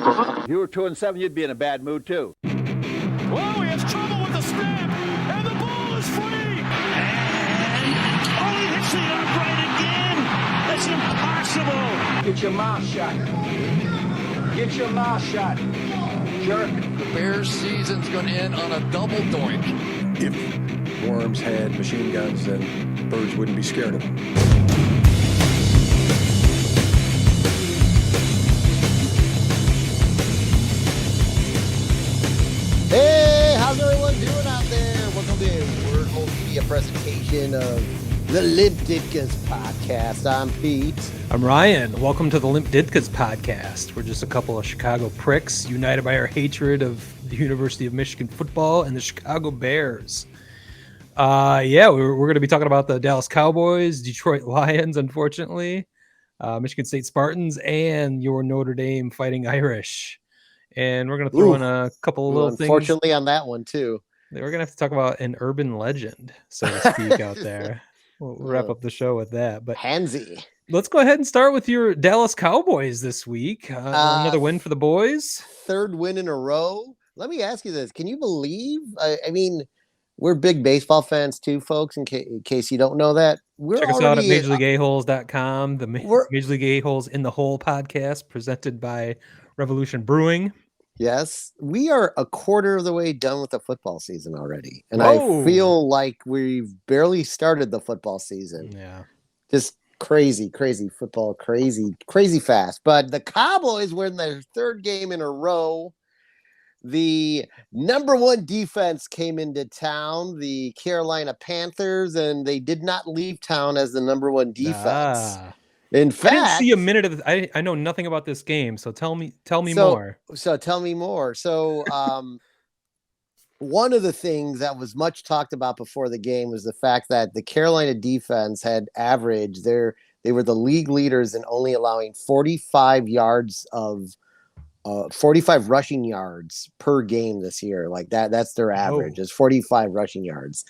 If you were 2-7, you'd be in a bad mood too. Whoa, he has trouble with the snap, and the ball is free. And he hits the upright again. That's impossible. Get your mouth shut. Get your mouth shut. Jerk. The Bears' season's going to end on a double doink. If worms had machine guns, then birds wouldn't be scared of them. Hey, how's everyone doing out there? Welcome to a Wordhole Media presentation of the Limp Ditka's podcast. I'm Pete. I'm Ryan. Welcome to the Limp Ditka's podcast. We're just a couple of Chicago pricks united by our hatred of the University of Michigan football and the Chicago Bears. We're going to be talking about the Dallas Cowboys, Detroit Lions, unfortunately, Michigan State Spartans, and your Notre Dame Fighting Irish. And we're going to throw in a couple of little things. Unfortunately, on that one, too. We're going to have to talk about an urban legend, so to speak, out there. We'll wrap up the show with that. But Handsy. Let's go ahead and start with your Dallas Cowboys this week. Another win for the boys. Third win in a row. Let me ask you this. Can you believe? I mean, we're big baseball fans too, folks, in case you don't know that. Check us out at MajorLeagueAholes.com. The Major League A-Holes in the Hole podcast presented by Revolution Brewing. Yes, we are a quarter of the way done with the football season already. And I feel like we've barely started the football season. Yeah. Just crazy football, crazy fast. But the Cowboys were in their third game in a row. The number one defense came into town, the Carolina Panthers, and they did not leave town as the number one defense. In fact, I didn't see a minute of this. I know nothing about this game, so tell me more. So tell me more. So one of the things that was much talked about before the game was the fact that the Carolina defense had averaged they were the league leaders in only allowing 45 rushing yards per game this year. Like that's their average is 45 rushing yards.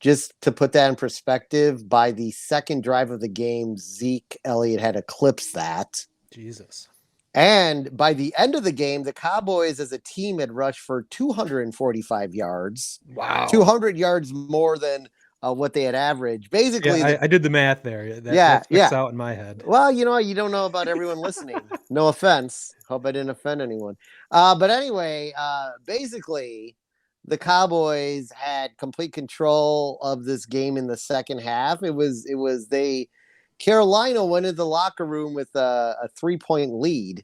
Just to put that in perspective, by the second drive of the game, Zeke Elliott had eclipsed that. Jesus. And by the end of the game, the Cowboys as a team had rushed for 245 yards. Wow. 200 yards more than what they had averaged. Basically, I did the math there. That sticks out in my head. Well, you don't know about everyone listening. No offense. Hope I didn't offend anyone. But anyway, basically, the Cowboys had complete control of this game in the second half. Carolina went into the locker room with a 3-point lead,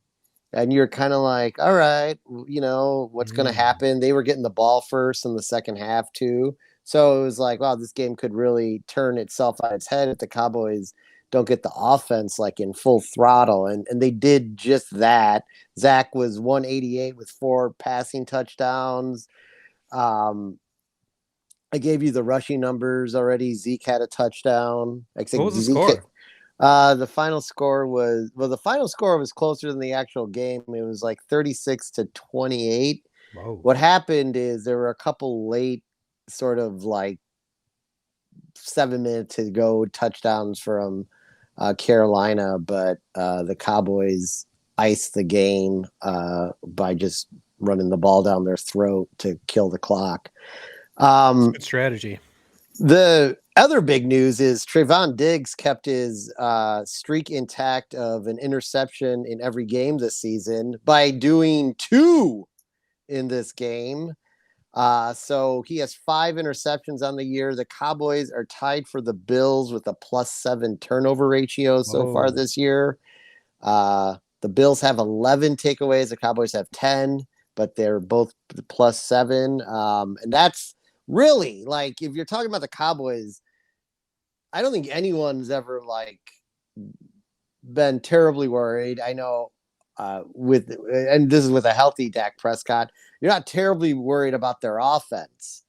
and you're kind of like, all right, what's going to happen? They were getting the ball first in the second half too. So it was like, wow, this game could really turn itself on its head if the Cowboys don't get the offense like in full throttle. And they did just that. Zach was 188 with 4 passing touchdowns. I gave you the rushing numbers already. Zeke had a touchdown. What was the score? The final score was closer than the actual game. It was like 36-28. Whoa. What happened is there were a couple late sort of like 7 minutes to go touchdowns from Carolina, but the Cowboys iced the game by just running the ball down their throat to kill the clock. Good strategy. The other big news is Trayvon Diggs kept his streak intact of an interception in every game this season by doing 2 in this game. So he has 5 interceptions on the year. The Cowboys are tied for the Bills with a +7 turnover ratio so far this year. The Bills have 11 takeaways. The Cowboys have 10, but they're both +7. And that's really, like, if you're talking about the Cowboys, I don't think anyone's ever like been terribly worried. I know and this is with a healthy Dak Prescott, you're not terribly worried about their offense.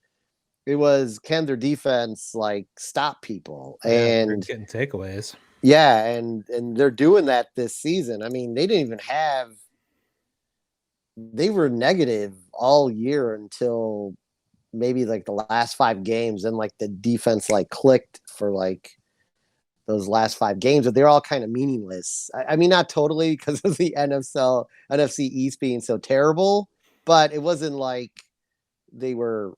It was, can their defense like stop people and getting takeaways? Yeah, and they're doing that this season. I mean, they were negative all year until maybe like the last 5 games, and like the defense like clicked for like those last 5 games, but they're all kind of meaningless. I mean, not totally because of the NFC East being so terrible, but it wasn't like they were,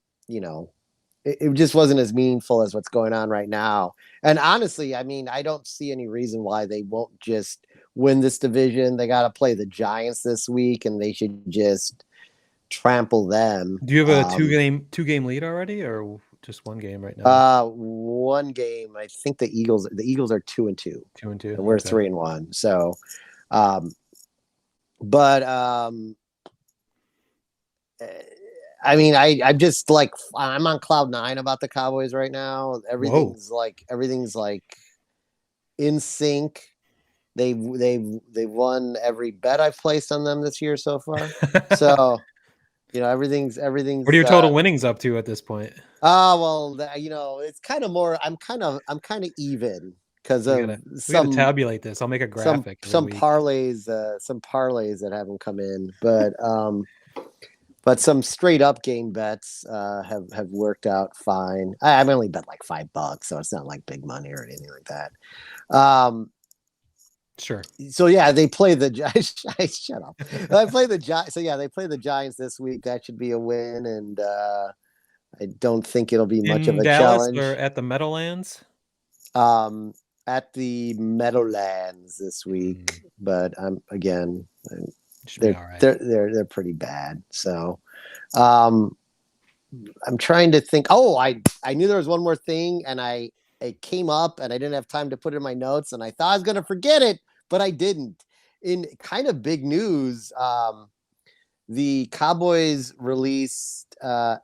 it just wasn't as meaningful as what's going on right now. And honestly, I mean, I don't see any reason why they won't just win this division. They got to play the Giants this week, and they should just trample them. Do you have a two game lead already, or just one game right now? One game. I think the Eagles are 2-2. 2-2. And we're 3-1. So, but I mean, I'm just like, I'm on cloud 9 about the Cowboys right now. Everything's like in sync. They've won every bet I've placed on them this year so far. So, everything's. What are your total winnings up to at this point? Well, it's kind of more. I'm kind of even because of we gotta tabulate this. I'll make a graphic. Some parlays that haven't come in, but some straight up game bets have worked out fine. I've only bet like $5, so it's not like big money or anything like that. Sure. So yeah, they play the Giants. Shut up. They play the Giants. So yeah, they play the Giants this week. That should be a win, and I don't think it'll be much of a Dallas challenge. Or at the Meadowlands? At the Meadowlands this week, but they're pretty bad. So, I'm trying to think. Oh, I knew there was one more thing, and it came up, and I didn't have time to put it in my notes, and I thought I was going to forget it, but I didn't. In kind of big news, the Cowboys released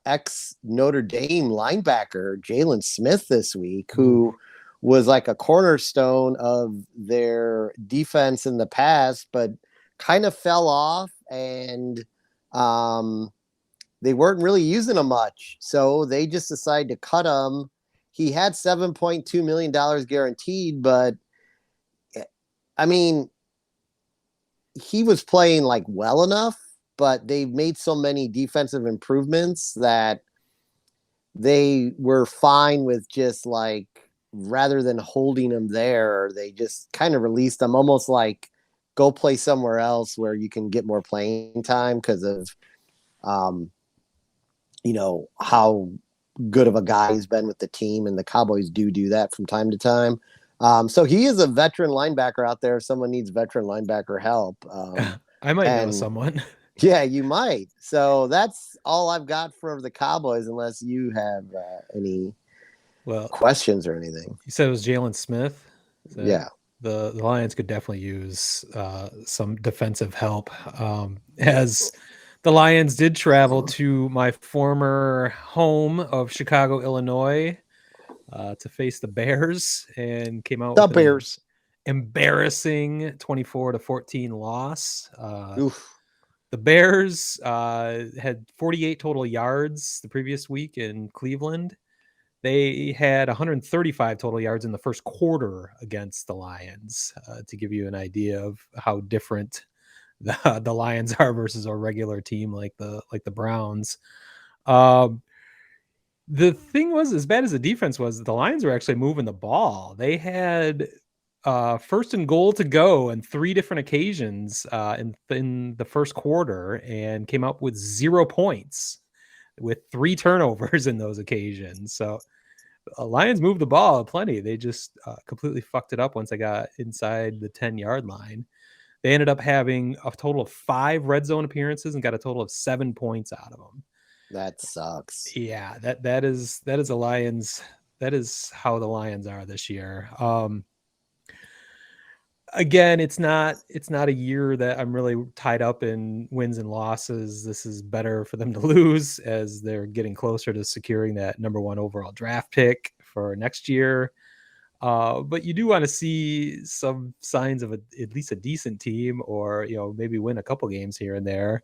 ex Notre Dame linebacker Jalen Smith this week, who was like a cornerstone of their defense in the past, but kind of fell off, and they weren't really using him much. So they just decided to cut him. He had $7.2 million guaranteed, but I mean, he was playing like well enough, but they've made so many defensive improvements that they were fine with just like, rather than holding him there, they just kind of released him, almost like go play somewhere else where you can get more playing time because of, how good of a guy he's been with the team, and the Cowboys do that from time to time. So he is a veteran linebacker out there. If someone needs veteran linebacker help, I might know someone. Yeah, you might. So that's all I've got for the Cowboys, unless you have any questions or anything. You said it was Jalen Smith. Yeah. The Lions could definitely use some defensive help, as the Lions did travel to my former home of Chicago, Illinois, to face the Bears, and came out with Bears embarrassing 24-14 loss. Oof. The Bears had 48 total yards the previous week in Cleveland. They had 135 total yards in the first quarter against the Lions, to give you an idea of how different the Lions are versus a regular team like the Browns. The thing was, as bad as the defense was, the Lions were actually moving the ball. They had first and goal to go on 3 different occasions in the first quarter, and came up with 0 points with 3 turnovers in those occasions. So Lions moved the ball plenty. They just completely fucked it up once they got inside the 10-yard line. They ended up having a total of 5 red zone appearances and got a total of 7 points out of them. That sucks. Yeah, that is the Lions. That is how the Lions are this year. Again, it's not a year that I'm really tied up in wins and losses. This is better for them to lose, as they're getting closer to securing that number 1 overall draft pick for next year. But you do want to see some signs of at least a decent team, or maybe win a couple games here and there.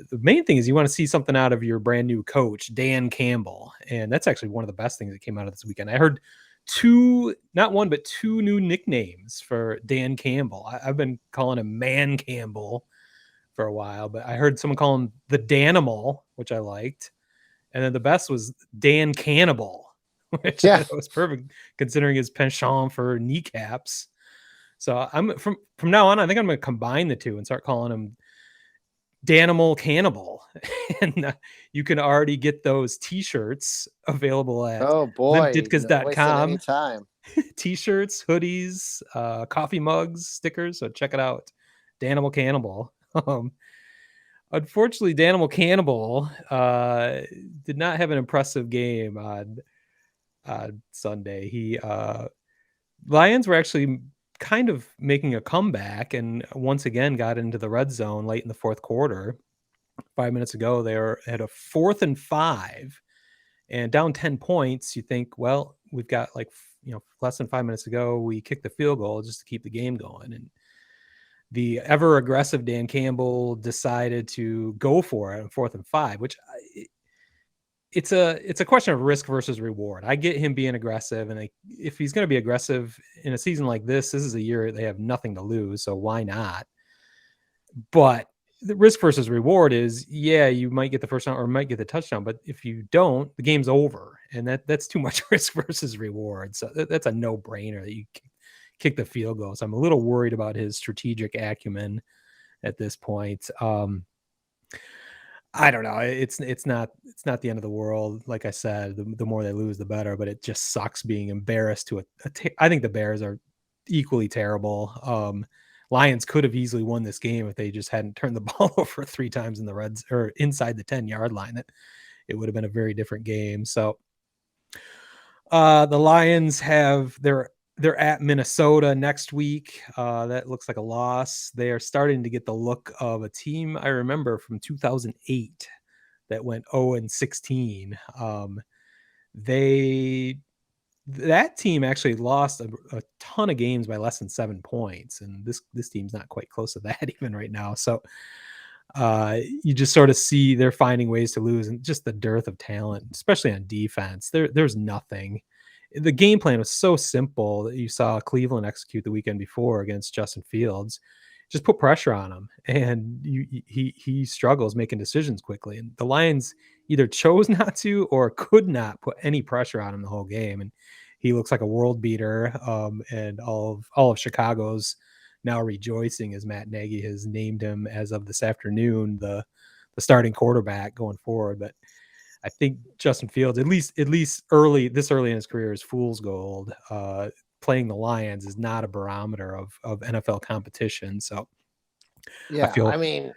The main thing is you want to see something out of your brand new coach, Dan Campbell, and that's actually one of the best things that came out of this weekend. I heard 2, not 1, but 2 new nicknames for Dan Campbell. I've been calling him Man Campbell for a while, but I heard someone call him the Danimal, which I liked. And then the best was Dan Cannibal, which Yeah. was perfect considering his penchant for kneecaps. So I'm from now on, I think I'm going to combine the two and start calling him Danimal Cannibal. And you can already get those t-shirts available at Oh boy, not wasting any limpditkas.com. time. T-shirts, hoodies, coffee mugs, stickers. So check it out. Danimal Cannibal. Unfortunately, Danimal Cannibal did not have an impressive game on Sunday. Lions were actually kind of making a comeback and once again got into the red zone late in the fourth quarter. 5 minutes ago, they were at a 4th and 5 and down 10 points. You think, well, we've got less than 5 minutes ago, we kicked the field goal just to keep the game going. And the ever aggressive Dan Campbell decided to go for it on 4th and 5, which it's a question of risk versus reward. I get him being aggressive, and if he's going to be aggressive in a season like this is a year they have nothing to lose, so why not? But the risk versus reward is, yeah, you might get the first down or might get the touchdown, but if you don't, the game's over, and that's too much risk versus reward. So that's a no-brainer that you kick the field goal. So I'm a little worried about his strategic acumen at this point. I don't know. It's not the end of the world. Like I said, the more they lose, the better. But it just sucks being embarrassed to I think the Bears are equally terrible. Lions could have easily won this game if they just hadn't turned the ball over 3 times in the Reds or inside the 10-yard line. That it would have been a very different game. So the Lions they're at Minnesota next week. That looks like a loss. They are starting to get the look of a team I remember from 2008 that went 0-16. That team actually lost a ton of games by less than 7 points, and this team's not quite close to that even right now. So you just sort of see they're finding ways to lose, and just the dearth of talent, especially on defense. There's nothing. The game plan was so simple that you saw Cleveland execute the weekend before against Justin Fields. Just put pressure on him, and he struggles making decisions quickly. And the Lions either chose not to or could not put any pressure on him the whole game. And he looks like a world beater. And all of Chicago's now rejoicing as Matt Nagy has named him as of this afternoon the starting quarterback going forward. But I think Justin Fields, at least early in his career, is fool's gold. Playing the Lions is not a barometer of NFL competition. So Yeah, I mean,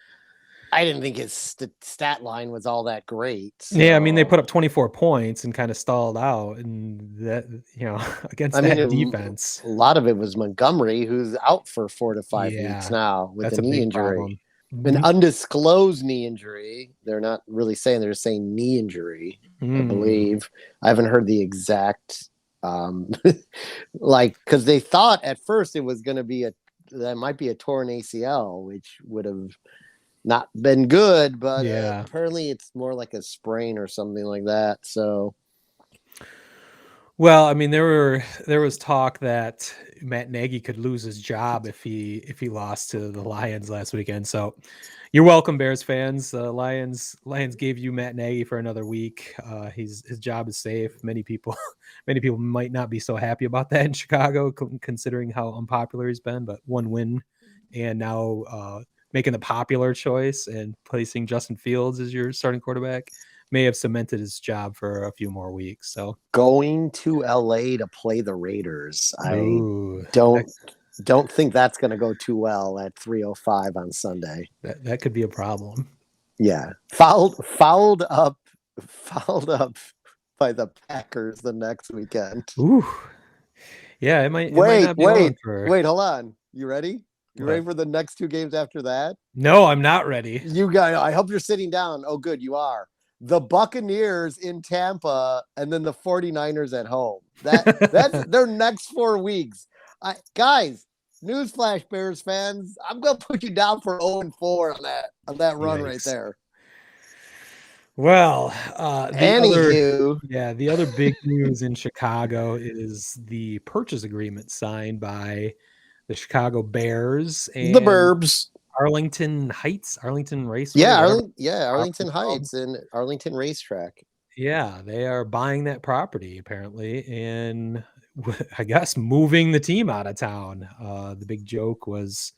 I didn't think his stat line was all that great. So. Yeah, I mean, they put up 24 points and kind of stalled out, and that against that defense. A lot of it was Montgomery, who's out for 4 to 5 weeks now with a knee injury. Problem. An undisclosed knee injury. They're not really saying, they're saying knee injury, I believe. I haven't heard the exact because they thought at first it was going to be that might be a torn ACL, which would have not been good, but apparently it's more like a sprain or something like that. So, well, I mean, there was talk that Matt Nagy could lose his job if he lost to the Lions last weekend. So, you're welcome, Bears fans. Lions gave you Matt Nagy for another week. His job is safe. Many people might not be so happy about that in Chicago, considering how unpopular he's been. But one win, and now making the popular choice and placing Justin Fields as your starting quarterback may have cemented his job for a few more weeks. So going to LA to play the Raiders, Ooh, I don't think that's going to go too well at 3:05 on Sunday. That could be a problem. Yeah, fouled up by the Packers the next weekend. Ooh, yeah, it might. Wait, hold on. You ready? Ready for the next 2 games after that? No, I'm not ready. You guys, I hope you're sitting down. Oh, good, you are. The Buccaneers in Tampa, and then the 49ers at home. That's their next 4 weeks. Guys, newsflash, Bears fans, I'm gonna put you down for 0-4 on that run right there. Well, the other big news in Chicago is the purchase agreement signed by the Chicago Bears and the burbs. Arlington Raceway. Arlington Heights and Arlington Racetrack. Yeah, they are buying that property apparently, and I guess moving the team out of town. The big joke was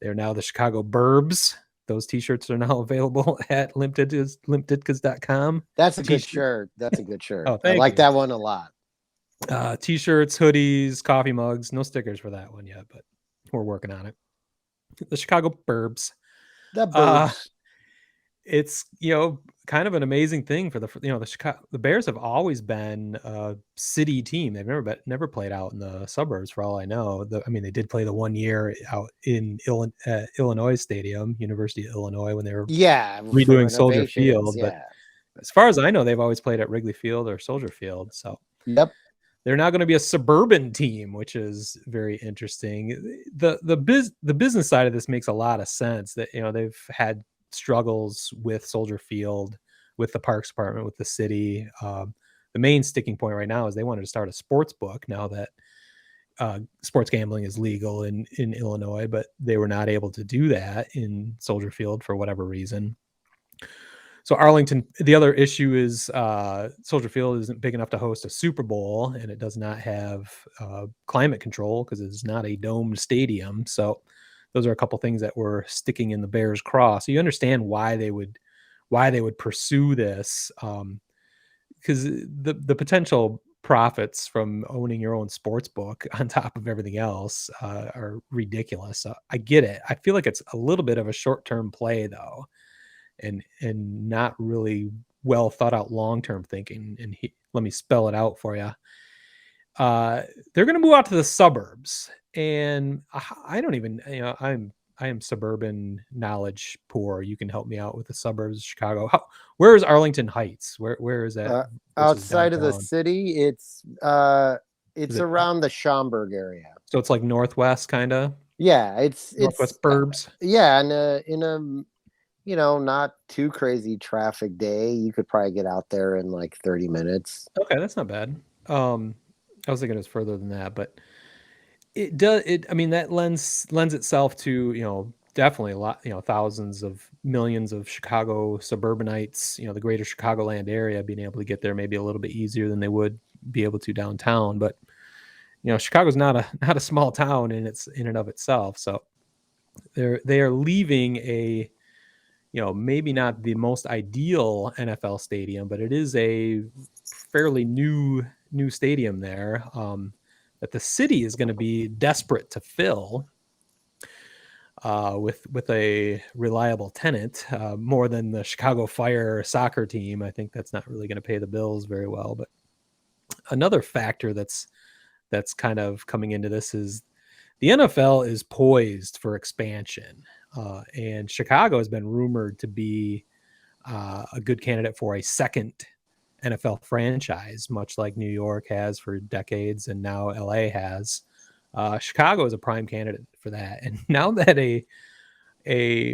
they're now the Chicago Burbs. Those t-shirts are now available at limpditkas.com. That's a good T-shirt. shirt. That's a good shirt. Oh, I thank like you. that one a lot. T-shirts, hoodies, coffee mugs. No stickers for that one yet, but we're working on it. The Chicago Burbs. The Uh, Burbs. it's kind of an amazing thing for the Bears have always been a city team. They've never played out in the suburbs for all I know. They did play the 1 year out in Illinois Stadium, University of Illinois, when they were Yeah, for redoing Soldier renovations. Field. But Yeah. as far as I know, they've always played at Wrigley Field or Soldier Field. So Yep. they're now going to be a suburban team, which is very interesting. The business side of this makes a lot of sense. That they've had struggles with Soldier Field, with the Parks Department, with the city. The main sticking point right now is they wanted to start a sports book now that sports gambling is legal in Illinois, but they were not able to do that in Soldier Field for whatever reason. So Arlington, the other issue is Soldier Field isn't big enough to host a Super Bowl, and it does not have climate control because it's not a domed stadium. So those are a couple things that were sticking in the Bears' craw. So you understand why they would pursue this, because the potential profits from owning your own sports book on top of everything else are ridiculous. So I get it. I feel like it's a little bit of a short-term play though, and not really well thought out long-term thinking. And let me spell it out for you. They're going to move out to the suburbs, and I don't even, I am suburban knowledge poor. You can help me out with the suburbs of Chicago. Where is Arlington Heights? Where is that? versus Outside of the downtown? city, it's Is it around the Schaumburg area. So it's like northwest, kind of Yeah, it's northwest burbs. yeah, in a not too crazy traffic day, you could probably get out there in like 30 minutes. Okay, that's not bad. I was thinking it was further than that, but it does. That lends itself to definitely a lot. Thousands of millions of Chicago suburbanites. The greater Chicagoland area being able to get there maybe a little bit easier than they would be able to downtown. But Chicago's not a small town in and of itself. So they are leaving a maybe not the most ideal NFL stadium, but it is a fairly new stadium there that the city is going to be desperate to fill with a reliable tenant, more than the Chicago Fire soccer team. I think that's not really going to pay the bills very well. But another factor that's kind of coming into this is the NFL is poised for expansion. And Chicago has been rumored to be a good candidate for a second NFL franchise, much like New York has for decades and now LA has. Chicago is a prime candidate for that. And now that a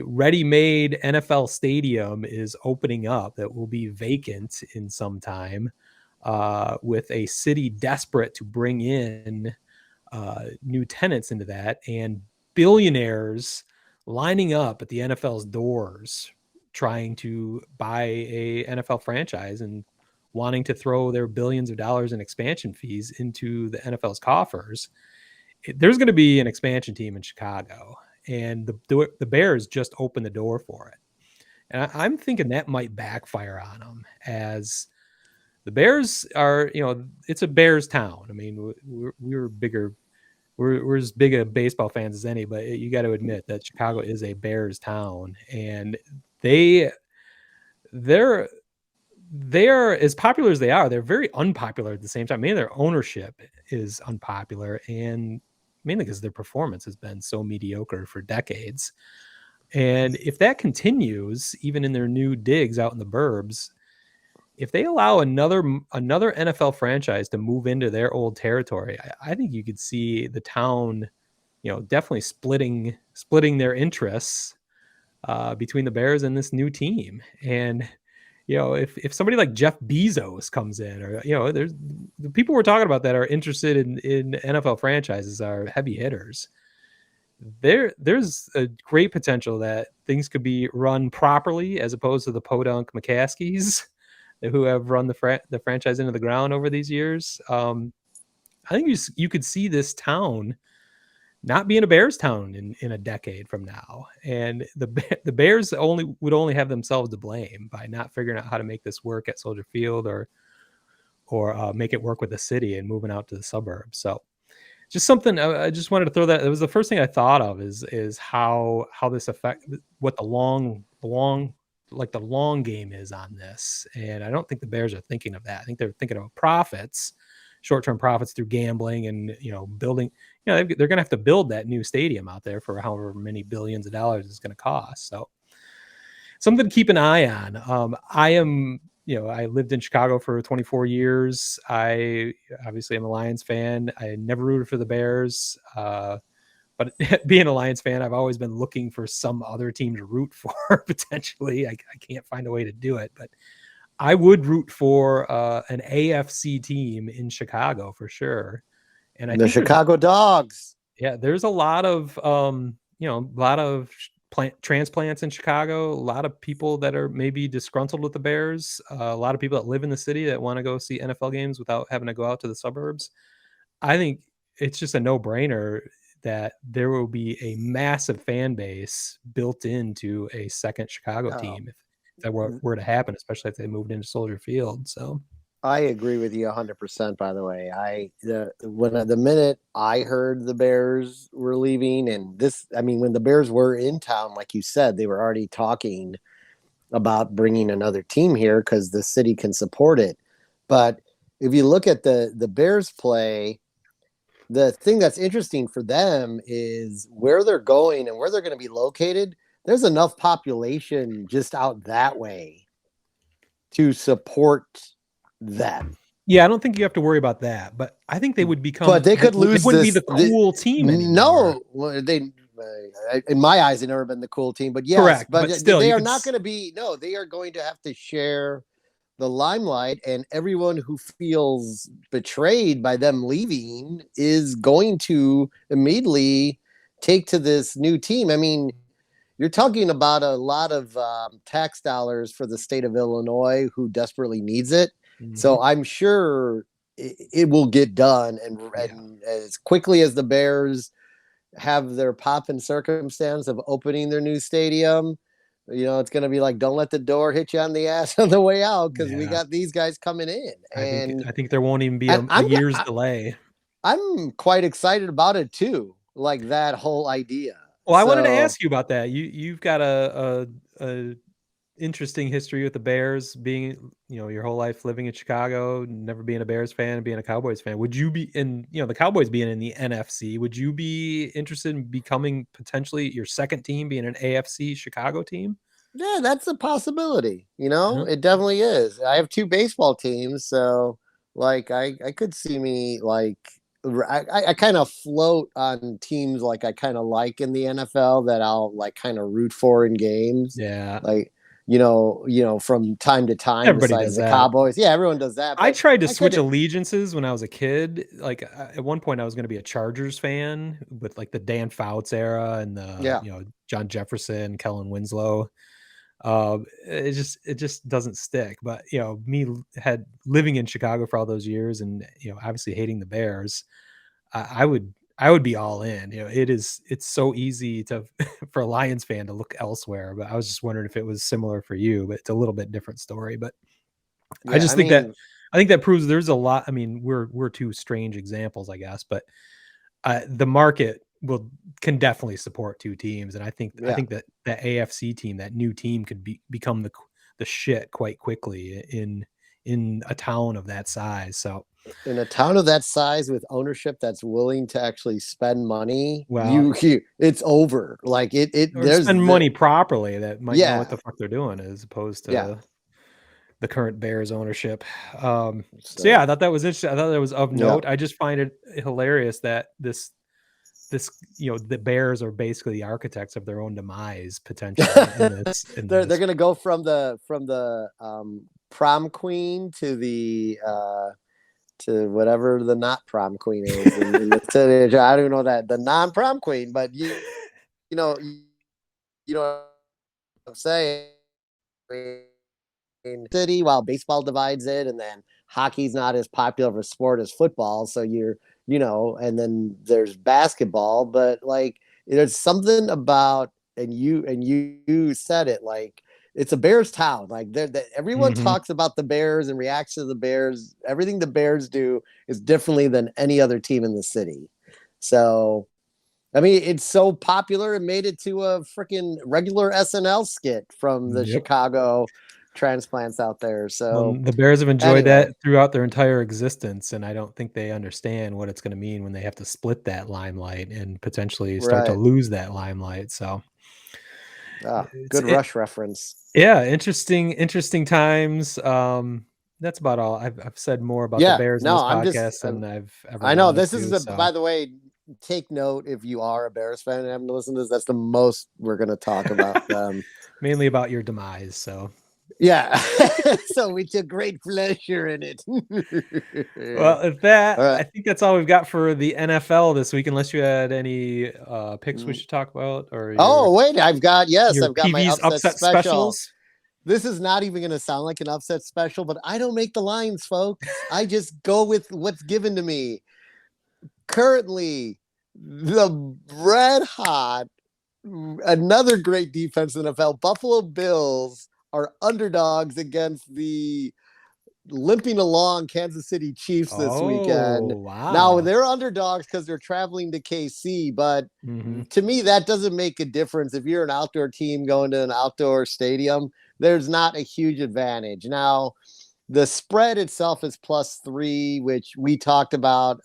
ready-made NFL stadium is opening up that will be vacant in some time, with a city desperate to bring in new tenants into that, and billionaires lining up at the NFL's doors trying to buy a NFL franchise and wanting to throw their billions of dollars in expansion fees into the NFL's coffers. There's going to be an expansion team in Chicago, and the Bears just opened the door for it. And I'm thinking that might backfire on them, as the Bears are, it's a Bears town. We're bigger. We're as big a baseball fans as any, but you got to admit that Chicago is a Bears town, and they're as popular as they are. They're very unpopular at the same time. Mainly their ownership is unpopular, and mainly because their performance has been so mediocre for decades. And if that continues, even in their new digs out in the burbs, if they allow another NFL franchise to move into their old territory, I think you could see the town, definitely splitting their interests between the Bears and this new team. And if somebody like Jeff Bezos comes in, or there's the people we're talking about that are interested in NFL franchises are heavy hitters. There's a great potential that things could be run properly as opposed to the podunk McCaskies who have run the franchise into the ground over these years. I think you could see this town not being a Bears town in a decade from now, and the Bears would only have themselves to blame by not figuring out how to make this work at Soldier Field or make it work with the city and moving out to the suburbs. So just something I just wanted to throw that. It was the first thing I thought of is how this affect what the long game is on this. And I don't think the Bears are thinking of that. I think they're thinking of profits, short-term profits through gambling and, building, they're going to have to build that new stadium out there for however many billions of dollars it's going to cost. So something to keep an eye on. I lived in Chicago for 24 years. I obviously am a Lions fan. I never rooted for the Bears. But being a Lions fan, I've always been looking for some other team to root for potentially. I can't find a way to do it, but I would root for an AFC team in Chicago for sure. And I the think Chicago Dogs. Yeah, there's a lot of transplants in Chicago, a lot of people that are maybe disgruntled with the Bears, a lot of people that live in the city that want to go see NFL games without having to go out to the suburbs. I think it's just a no-brainer that there will be a massive fan base built into a second Chicago team if that were to happen, especially if they moved into Soldier Field. So I agree with you 100%. By the way, the minute I heard the Bears were leaving, and when the Bears were in town, like you said, they were already talking about bringing another team here because the city can support it. But if you look at the Bears play, the thing that's interesting for them is where they're going and where they're going to be located. There's enough population just out that way to support them. Yeah, I don't think you have to worry about that, but I think they would become. But they could lose. They wouldn't be the cool team anymore. No, in my eyes, they've never been the cool team. But yes, correct. But still, they are not going to be. No, they are going to have to share the limelight, and everyone who feels betrayed by them leaving is going to immediately take to this new team. I mean, you're talking about a lot of tax dollars for the state of Illinois who desperately needs it. Mm-hmm. So I'm sure it will get done. And as quickly as the Bears have their pop and circumstance of opening their new stadium, it's going to be like, don't let the door hit you on the ass on the way out because we got these guys coming in. And I think there won't even be a year's delay. I'm quite excited about it too, like that whole idea. Well, I wanted to ask you about that. You've got a interesting history with the Bears, being your whole life living in Chicago, never being a Bears fan, being a Cowboys fan. Would you be the Cowboys being in the NFC? Would you be interested in becoming potentially your second team being an AFC Chicago team? Yeah, that's a possibility. It definitely is. I have two baseball teams, so like I could see me like. I kind of float on teams like I kind of like in the NFL that I'll like kind of root for in games. Yeah. Like, from time to time. Everybody besides does the that. Cowboys. Yeah, everyone does that. I tried to switch allegiances when I was a kid. Like at one point I was going to be a Chargers fan with like the Dan Fouts era and the, John Jefferson, Kellen Winslow. It just doesn't stick. But me living in Chicago for all those years, and obviously hating the Bears, I would be all in. It's so easy for a Lions fan to look elsewhere. But I was just wondering if it was similar for you. But it's a little bit different story. But I think that proves there's a lot. I mean, we're two strange examples, I guess. But the market can definitely support two teams, and I think that the AFC team, that new team, could become the shit quite quickly in a town of that size. So in a town of that size with ownership that's willing to actually spend money, it's over. Like there's spend money properly that might know what the fuck they're doing, as opposed to the current Bears ownership. So I thought that was interesting. I thought that was of note. I just find it hilarious that this the Bears are basically the architects of their own demise potentially. They're going to go from the prom queen to the to whatever the not prom queen is. I don't know that the non-prom queen, but you know what I'm saying. city while baseball divides it, and then hockey's not as popular of a sport as football. So and then there's basketball, but like there's something about, and you said it, like it's a Bears town. Like everyone talks about the Bears and reacts to the Bears. Everything the Bears do is differently than any other team in the city. So, I mean, it's so popular, it made it to a freaking regular SNL skit from the Chicago transplants out there. So the Bears have enjoyed anyway. that throughout their entire existence, and I don't think they understand what it's going to mean when they have to split that limelight and potentially start to Right. lose that limelight. So, Good Rush reference. Yeah, interesting times. That's about all. I've said more about the Bears in this podcast than I've ever I know wanted this to, is so. by the way, take note if you are a Bears fan and having to listen to this. That's the most we're going to talk about them. Mainly about your demise. So yeah, so we took great pleasure in it. well, at that, right. I think that's all we've got for the NFL this week. Unless you had any picks we should talk about, or wait, I've got my PV's upset special. specials. This is not even going to sound like an upset special, but I don't make the lines, folks. I just go with what's given to me. Currently, the red hot, another great defense in the NFL, Buffalo Bills are underdogs against the limping along Kansas City Chiefs this weekend. Wow. Now, they're underdogs because they're traveling to KC, but to me, that doesn't make a difference. If you're an outdoor team going to an outdoor stadium, there's not a huge advantage. Now, the spread itself is +3, which we talked about,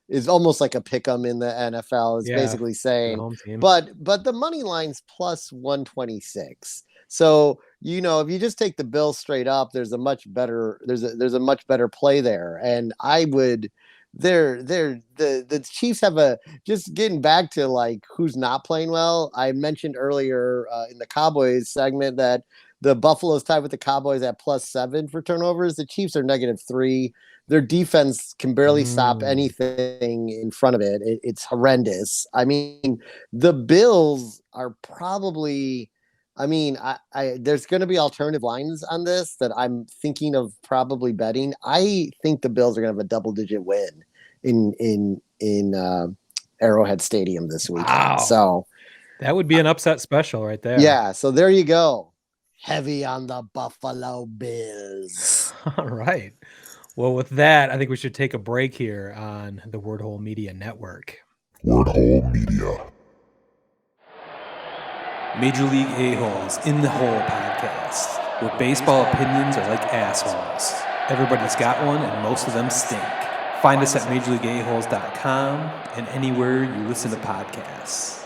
is almost like a pick 'em in the NFL. It's basically saying, but the money line's +126. So, if you just take the Bills straight up, there's a much better play there. And I would, the Chiefs have just getting back to like who's not playing well. I mentioned earlier in the Cowboys segment that the Buffalo's tied with the Cowboys at +7 for turnovers. The Chiefs are -3. Their defense can barely stop anything in front of it. It's horrendous. I mean, the Bills are probably, there's going to be alternative lines on this that I'm thinking of probably betting. I think the Bills are going to have a double-digit win in Arrowhead Stadium this weekend. Wow. So that would be an upset special right there. Yeah. So there you go. Heavy on the Buffalo Bills. All right. Well, with that, I think we should take a break here on the Word Hole Media Network. Word Hole Media. Major League A-Holes in the Hole podcast, where baseball opinions are like assholes. Everybody's got one, and most of them stink. Find us at MajorLeagueAholes.com and anywhere you listen to podcasts.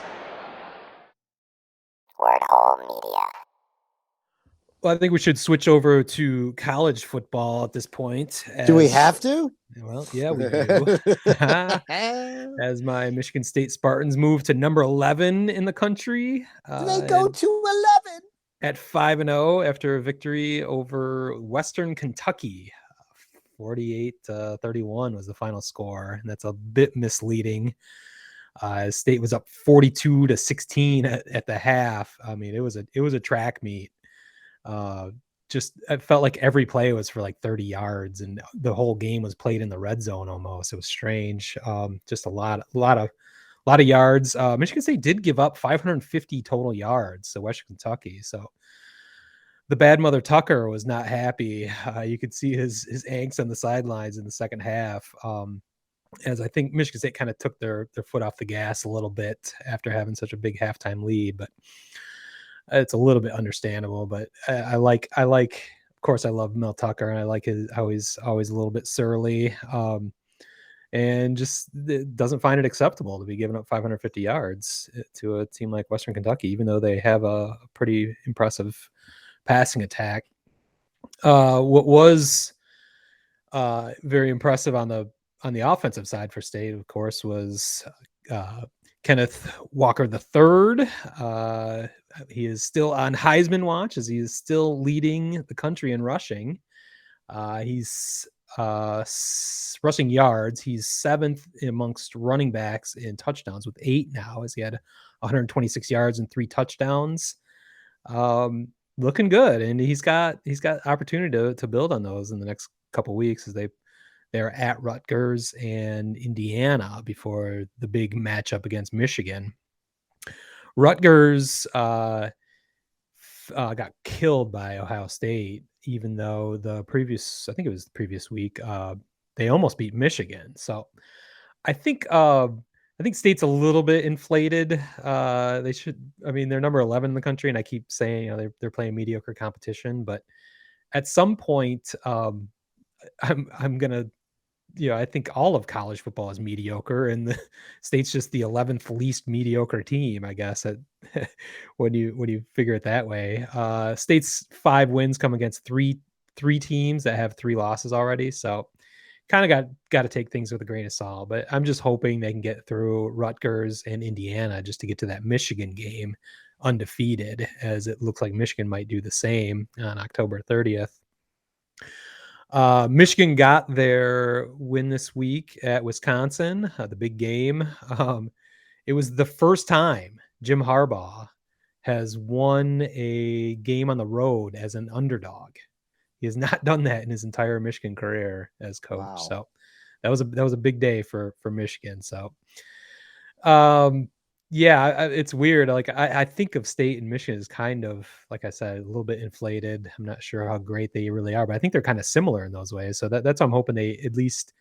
Word Hole Media. Well, I think we should switch over to college football at this point. Do we have to? Well, yeah, we do. As my Michigan State Spartans move to number 11 in the country. Do they go to 11? At 5-0 after a victory over Western Kentucky. 48-31 was the final score, and that's a bit misleading. State was up 42-16 at the half. I mean, it was a track meet. It felt like every play was for like 30 yards, and the whole game was played in the red zone almost. It was strange. Just a lot of yards. Michigan State did give up 550 total yards to Western Kentucky. So the bad mother Tucker was not happy. You could see his angst on the sidelines in the second half. As I think Michigan State kind of took their foot off the gas a little bit after having such a big halftime lead, but it's a little bit understandable. But I like, of course, I love Mel Tucker, and I like how he's always a little bit surly, and just doesn't find it acceptable to be giving up 550 yards to a team like Western Kentucky, even though they have a pretty impressive passing attack. What was very impressive on the offensive side for State, of course, was Kenneth Walker III. He is still on Heisman watch, as he is still leading the country in rushing. He's rushing yards. He's 7th amongst running backs in touchdowns with 8 now, as he had 126 yards and 3 touchdowns. looking good, and he's got opportunity to build on those in the next couple weeks as they're at Rutgers and Indiana before the big matchup against Michigan. Rutgers got killed by Ohio State, even though I think it was the previous week, they almost beat Michigan. So I think State's a little bit inflated. They should. I mean, they're number 11 in the country, and I keep saying they're playing mediocre competition. But at some point, I'm gonna. I think all of college football is mediocre, and the State's just the 11th least mediocre team, I guess. When you figure it that way, State's 5 wins come against three teams that have 3 losses already. So kind of got to take things with a grain of salt. But I'm just hoping they can get through Rutgers and Indiana just to get to that Michigan game undefeated, as it looks like Michigan might do the same on October 30th. Michigan got their win this week at Wisconsin, the big game. It was the first time Jim Harbaugh has won a game on the road as an underdog. He has not done that in his entire Michigan career as coach. Wow. So that was a big day for Michigan. So, it's weird. Like I think of State and Michigan as kind of, like I said, a little bit inflated. I'm not sure how great they really are, but I think they're kind of similar in those ways. So that's why I'm hoping they at least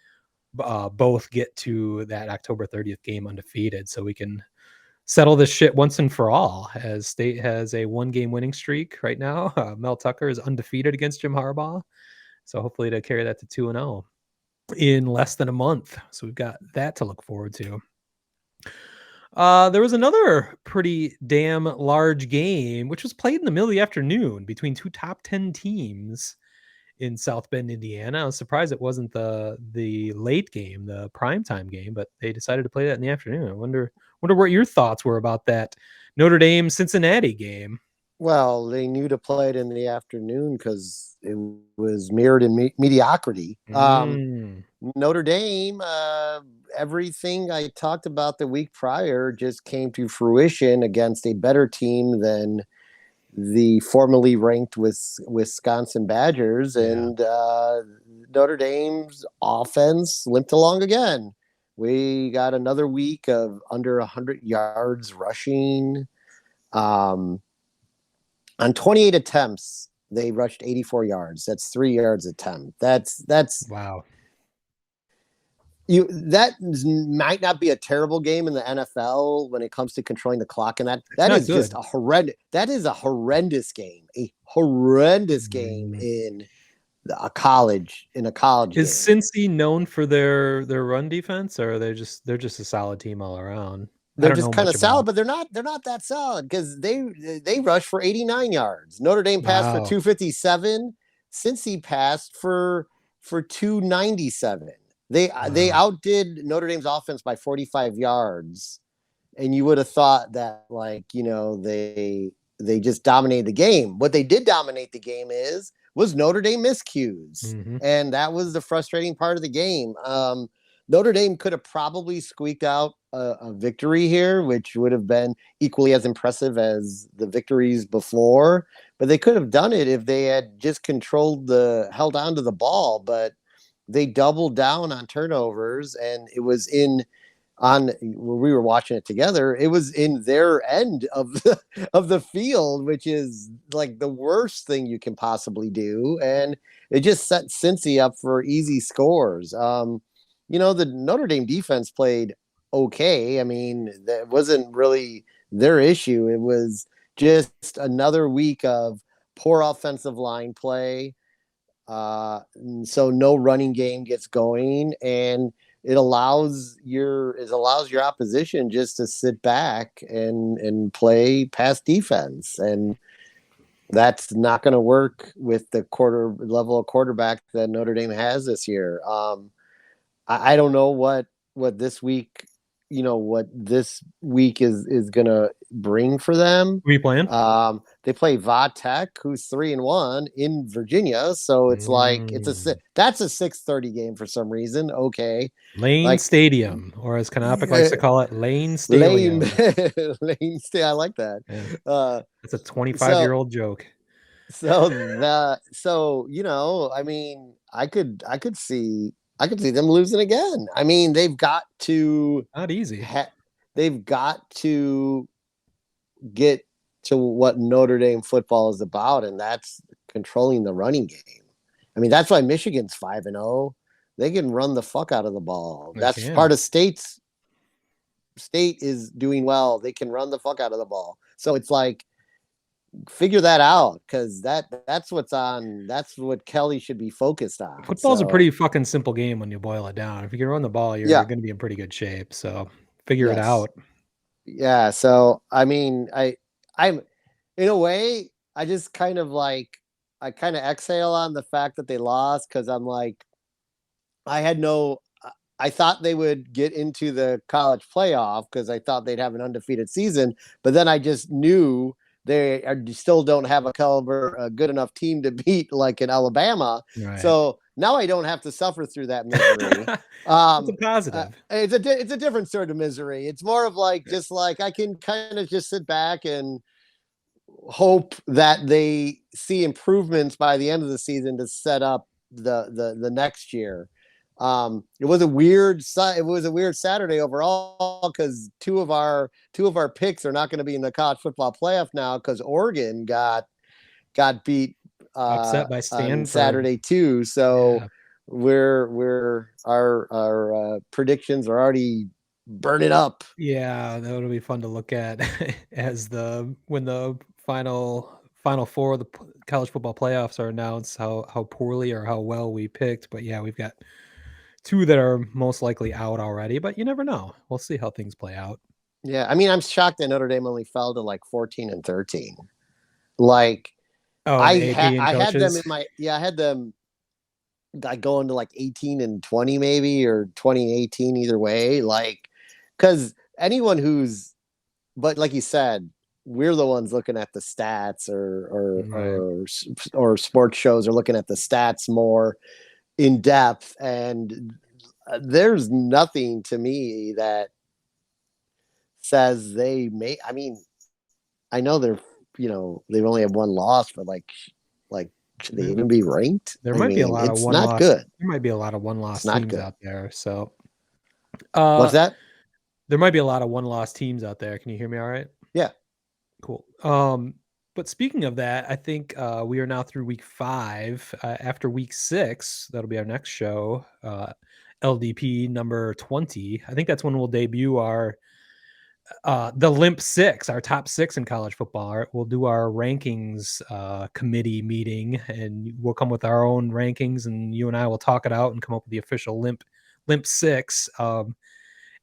both get to that October 30th game undefeated, so we can settle this shit once and for all, as State has a 1-game winning streak right now. Mel Tucker is undefeated against Jim Harbaugh. So hopefully to carry that to 2-0 in less than a month. So we've got that to look forward to. There was another pretty damn large game, which was played in the middle of the afternoon between 2 top 10 teams in South Bend, Indiana. I was surprised it wasn't the late game, the primetime game, but they decided to play that in the afternoon. I wonder what your thoughts were about that Notre Dame Cincinnati game. Well, they knew to play it in the afternoon because it was mirrored in mediocrity. Notre Dame, everything I talked about the week prior just came to fruition against a better team than the formerly ranked Wisconsin Badgers, and Notre Dame's offense limped along again. We got another week of under 100 yards rushing. On 28 attempts, they rushed 84 yards. That's 3 yards a attempt. That's wow. That might not be a terrible game in the NFL when it comes to controlling the clock, and that is good. Just a horrendous. That is a horrendous game. A horrendous game in a college. Is game. Cincy known for their run defense, or they're just a solid team all around? They're just kind of solid, but they're not that solid because they rushed for 89 yards. Notre Dame passed for 257. Cincy passed for 297. They outdid Notre Dame's offense by 45 yards, and you would have thought that they just dominated the game. What they did dominate the game was Notre Dame miscues, and that was the frustrating part of the game. Notre Dame could have probably squeaked out a victory here, which would have been equally as impressive as the victories before. But they could have done it if they had just held on to the ball. But they doubled down on turnovers, and it was when we were watching it together, it was in their end of the field, which is like the worst thing you can possibly do. And it just set Cincy up for easy scores. The Notre Dame defense played okay. I mean, that wasn't really their issue. It was just another week of poor offensive line play. So no running game gets going, and it allows your opposition just to sit back and play pass defense. And that's not going to work with the level of quarterback that Notre Dame has this year. I don't know what this week, what this week is going to bring for them. Who are you playing? They play Vatech, who's 3-1 in Virginia. So it's that's a 6:30 game for some reason. Okay. Lane Stadium, or as Canopic likes to call it, Lane Stadium. Lane Stadium. I like that. Yeah. It's a 25-year-old joke. So I mean, I could see them losing again. I mean, Not easy. they've got to get to what Notre Dame football is about, and that's controlling the running game. I mean, that's why Michigan's 5-0. They can run the fuck out of the ball. They That's can. part of state is doing well. They can run the fuck out of the ball. So it's like, figure that out, because that's what Kelly should be focused on. Football's a pretty fucking simple game when you boil it down. If you can run the ball, you're going to be in pretty good shape. So figure it out. Yeah. So I mean, I'm in a way, I just kind of exhale on the fact that they lost, because I'm like, I thought they would get into the college playoff because I thought they'd have an undefeated season, but then I just knew still don't have a good enough team to beat like in Alabama. Right. So now I don't have to suffer through that misery. It's a positive. It's a different sort of misery. It's more of like, just like I can kind of just sit back and hope that they see improvements by the end of the season to set up the next year. It was a weird Saturday overall, because two of our picks are not going to be in the college football playoff now, because Oregon got beat upset by Stanford on Saturday too. So our predictions are already burning up. Yeah, that would be fun to look at as when the final four of the college football playoffs are announced, how poorly or how well we picked. But yeah, we've got two that are most likely out already, but you never know. We'll see how things play out. Yeah, I mean, I'm shocked that Notre Dame only fell to like 14-13. Like, I had them in my I had them like going to like 18-20 maybe, or 20-18 either way. Like, because but like you said, we're the ones looking at the stats, or sports shows are looking at the stats more in depth, and there's nothing to me that says they may. I mean, I know they've only had one loss, but like should they even be ranked? There might be a lot of one loss. Good. There might be a lot of one loss teams out there. So what's that? There might be a lot of one loss teams out there. Can you hear me all right? Yeah. Cool. But speaking of that, I think we are now through week 5. After week 6, that'll be our next show, LDP number 20. I think that's when we'll debut our the Limp 6, our top 6 in college football. We'll do our rankings committee meeting, and we'll come with our own rankings, and you and I will talk it out and come up with the official Limp 6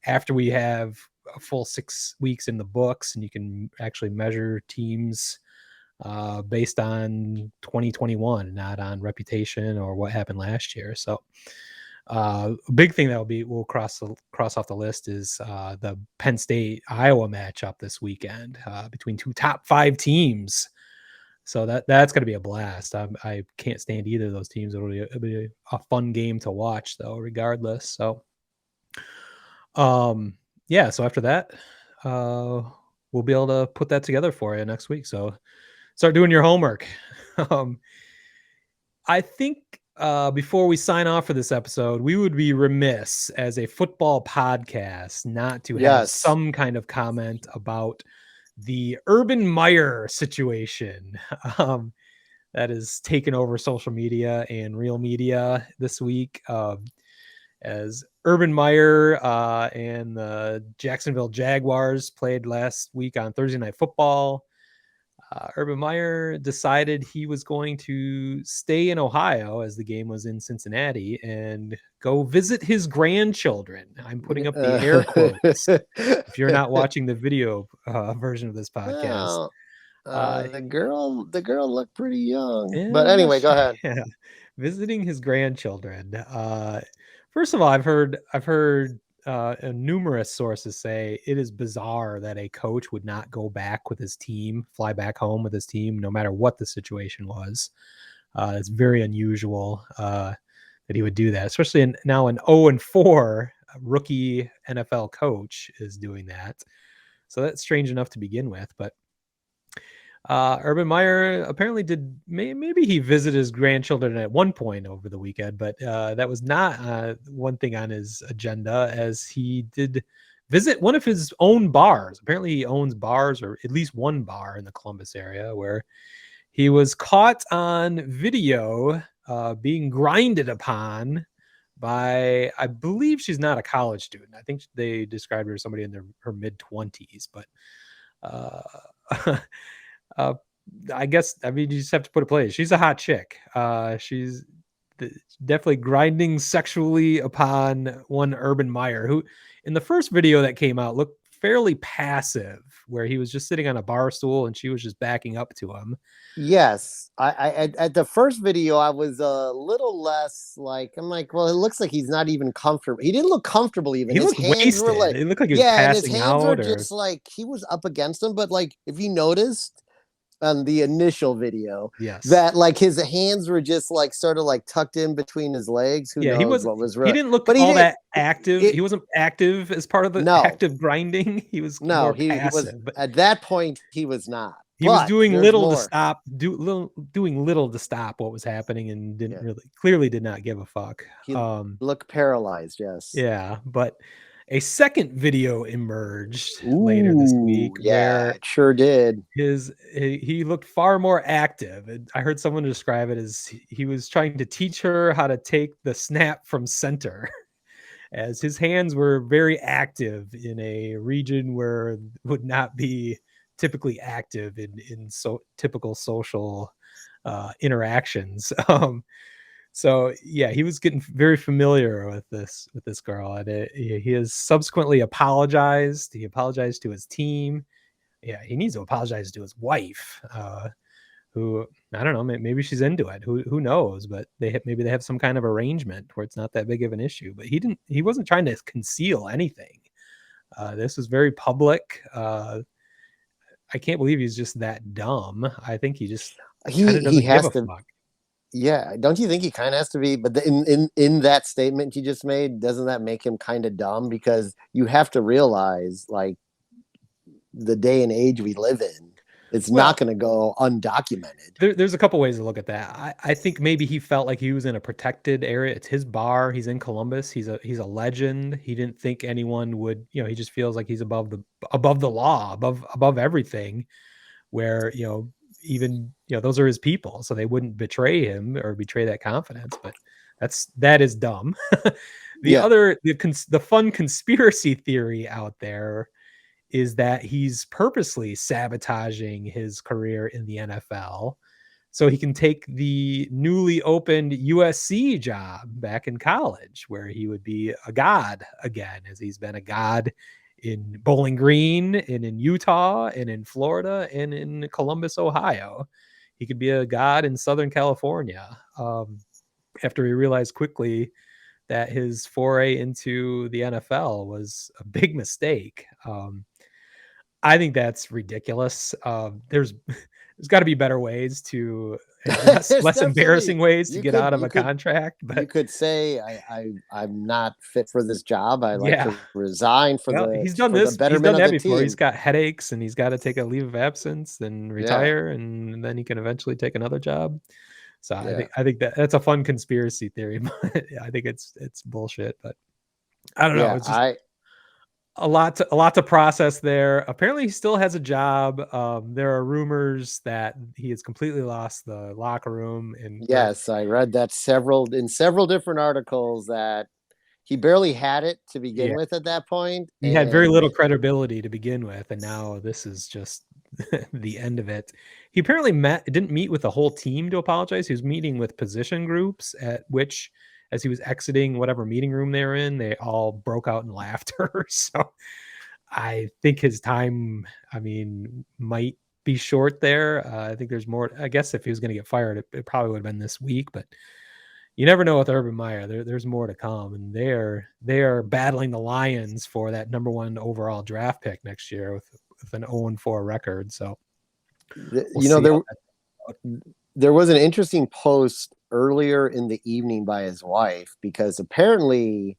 after we have a full 6 weeks in the books, and you can actually measure teams based on 2021, not on reputation or what happened last year. So a big thing we'll cross off the list is the Penn State Iowa matchup this weekend between two top 5 teams. So that's going to be a blast. I can't stand either of those teams. It'll be a fun game to watch though, regardless. So so after that, we'll be able to put that together for you next week. So start doing your homework. I think before we sign off for this episode, we would be remiss as a football podcast not to have some kind of comment about the Urban Meyer situation that has taken over social media and real media this week. As Urban Meyer and the Jacksonville Jaguars played last week on Thursday Night Football, Urban Meyer decided he was going to stay in Ohio as the game was in Cincinnati and go visit his grandchildren. I'm putting up the air quotes if you're not watching the video version of this podcast. The girl looked pretty young, but anyway, go ahead. Yeah, visiting his grandchildren. First of all, I've heard numerous sources say it is bizarre that a coach would not go back with his team, fly back home with his team, no matter what the situation was. It's very unusual that he would do that, especially now an 0-4 rookie NFL coach is doing that. So that's strange enough to begin with. But Urban Meyer apparently maybe he visited his grandchildren at one point over the weekend, but that was not one thing on his agenda, as he did visit one of his own bars. Apparently he owns bars, or at least one bar in the Columbus area, where he was caught on video being grinded upon by, I believe she's not a college student. I think they described her as somebody in her mid-20s, but uh, I guess, I mean, you just have to put a play. She's a hot chick. She's definitely grinding sexually upon one Urban Meyer, who in the first video that came out looked fairly passive, where he was just sitting on a bar stool and she was just backing up to him. Yes, at the first video, I was a little less like, I'm like, well, it looks like he's not even comfortable. He didn't look comfortable even. He His looked hands were wasted. like, It looked like he was yeah, and his passing hands were out, or just like he was up against him. But like, if you noticed on the initial video, yes, that like his hands were just like sort of like tucked in between his legs. Who yeah, knows what was real? he didn't look But all didn't- that active. He wasn't active as part of the No. active grinding. He was No, more he was passive. But at that point. He was not. he was But doing there's little to more. stop, doing little to stop what was happening, and clearly did not give a fuck. He looked paralyzed. Yes. Yeah, but a second video emerged later this week. Yeah, where it sure did. he looked far more active. And I heard someone describe it as he was trying to teach her how to take the snap from center, as his hands were very active in a region where would not be typically active in typical social interactions. So yeah, he was getting very familiar with this girl, and he has subsequently apologized. He apologized to his team. Yeah, he needs to apologize to his wife, who, I don't know, maybe she's into it. Who knows? But maybe they have some kind of arrangement where it's not that big of an issue. But he wasn't trying to conceal anything. This was very public. I can't believe he's just that dumb. I think he just he has to. Fuck. Yeah, don't you think he kind of has to be? But in that statement you just made, doesn't that make him kind of dumb? Because you have to realize, like, the day and age we live in, it's not going to go undocumented. There's a couple ways to look at that. I think maybe he felt like he was in a protected area. It's his bar. He's in Columbus. He's a legend. He didn't think anyone would, he just feels like he's above the law, above everything, where, even, those are his people, so they wouldn't betray him or betray that confidence. But that is dumb. The fun conspiracy theory out there is that he's purposely sabotaging his career in the NFL so he can take the newly opened USC job back in college, where he would be a god again, as he's been a god in Bowling Green and in Utah and in Florida and in Columbus, Ohio. He could be a god in Southern California, after he realized quickly that his foray into the NFL was a big mistake. I think that's ridiculous. There's got to be better ways to, less embarrassing ways to get out of a contract. But you could say, I'm not fit for this job. I like to resign he's done this. He's done that before. He's got headaches and he's got to take a leave of absence and retire, and then he can eventually take another job. So I think that's a fun conspiracy theory, but I think it's bullshit. But I don't know. It's just, a lot to process there. Apparently he still has a job. There are rumors that he has completely lost the locker room. And yes, I read that several different articles, that he barely had it to begin with at that point. He had very little credibility to begin with, and now this is just the end of it. He apparently didn't meet with the whole team to apologize. He was meeting with position groups, at which, as he was exiting whatever meeting room they were in, they all broke out in laughter. So I think his time, might be short there. I think there's more. I guess if he was going to get fired, it probably would have been this week. But you never know with Urban Meyer. There's more to come, and they are battling the Lions for that number 1 overall draft pick next year with an 0-4 record. So there was an interesting post earlier in the evening by his wife, because apparently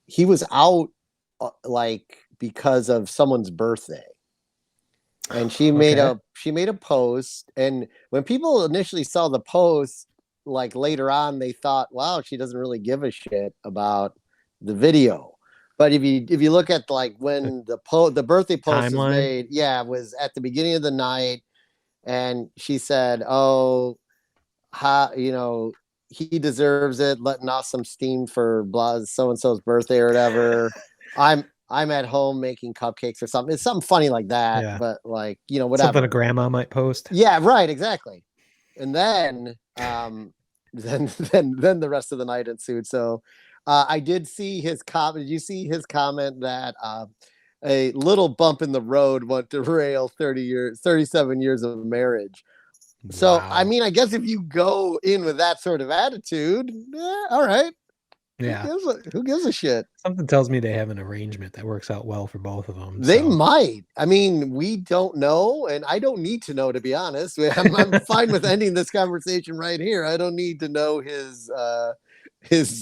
he was out because of someone's birthday, and she made a post. And when people initially saw the post, like later on, they thought, wow, she doesn't really give a shit about the video. But if you look at like when the birthday post was made, it was at the beginning of the night, and she said, "Oh, he deserves it, letting off some steam for blah so and so's birthday or whatever. I'm at home making cupcakes or something. It's something funny like that, Yeah. but like whatever. Something a grandma might post. Yeah, right, exactly. And then then the rest of the night ensued. So I did see his comment. Did you see his comment that a little bump in the road went to derail 37 years of marriage? So, Wow. I mean, I guess if you go in with that sort of attitude, all right. Yeah. Who gives a shit? Something tells me they have an arrangement that works out well for both of them. They might. I mean, we don't know, and I don't need to know, to be honest. I'm fine with ending this conversation right here. I don't need to know his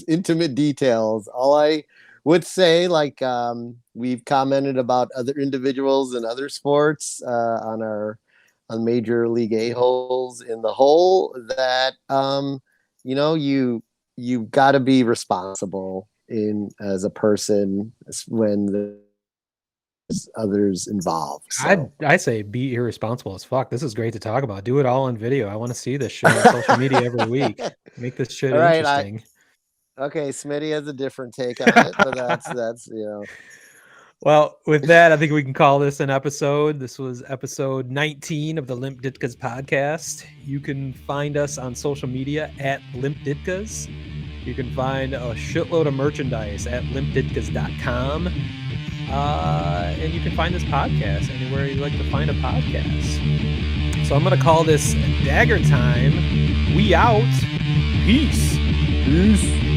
intimate details. All I would say, like we've commented about other individuals in other sports on Major League A-holes in the hole, that you've got to be responsible as a person when there's others involved. So. I say be irresponsible as fuck. This is great to talk about. Do it all on video. I want to see this shit on social media every week. Make this shit interesting. Okay, Smitty has a different take on it, but that's. Well, with that, I think we can call this an episode. This was episode 19 of the Limp Ditkas podcast. You can find us on social media at Limp Ditkas. You can find a shitload of merchandise at limpditkas.com. And you can find this podcast anywhere you like to find a podcast. So I'm going to call this Dagger Time. We out. Peace. Peace.